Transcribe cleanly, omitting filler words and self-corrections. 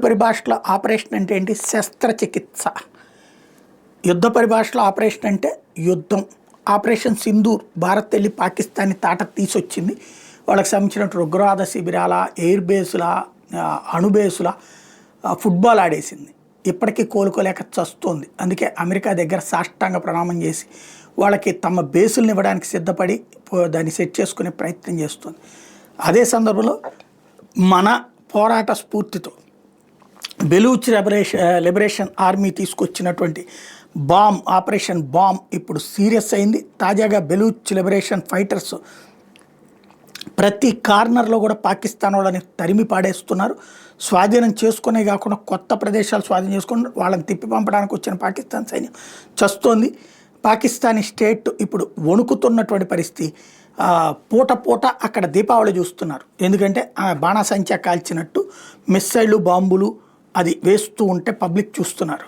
పరిభాషలో ఆపరేషన్ అంటే ఏంటి? శస్త్రచికిత్స. యుద్ధ పరిభాషలో ఆపరేషన్ అంటే యుద్ధం. ఆపరేషన్ సింధూర్ భారత్ వెళ్ళి పాకిస్తాన్ని తాట తీసొచ్చింది. వాళ్ళకి సంబంధించినటువంటి ఉగ్రవాద శిబిరాల, ఎయిర్ బేసుల, అణుబేసుల ఫుట్బాల్ ఆడేసింది. ఇప్పటికీ కోలుకోలేక చస్తోంది. అందుకే అమెరికా దగ్గర సాష్టాంగ ప్రణామం చేసి వాళ్ళకి తమ బేసులను ఇవ్వడానికి సిద్ధపడి దాన్ని సెట్ చేసుకునే ప్రయత్నం చేస్తుంది. అదే సందర్భంలో మన పోరాట స్ఫూర్తితో బెలూచ్ లిబరేషన్ ఆర్మీ తీసుకొచ్చినటువంటి ఆపరేషన్ బాంబ్ ఇప్పుడు సీరియస్ అయింది. తాజాగా బెలూచ్ లిబరేషన్ ఫైటర్స్ ప్రతి కార్నర్లో కూడా పాకిస్తాన్ వాళ్ళని తరిమి పాడేస్తున్నారు. స్వాధీనం చేసుకునే కాకుండా కొత్త ప్రదేశాలు స్వాధీనం చేసుకుని వాళ్ళని తిప్పి పంపడానికి వచ్చిన పాకిస్తాన్ సైన్యం చస్తోంది. పాకిస్తానీ స్టేట్ ఇప్పుడు వణుకుతున్నటువంటి పరిస్థితి. పూట అక్కడ దీపావళి చూస్తున్నారు. ఎందుకంటే బాణాసంచా కాల్చినట్టు మిస్సైళ్ళు, బాంబులు అది వేస్తూ ఉంటే పబ్లిక్ చూస్తున్నారు.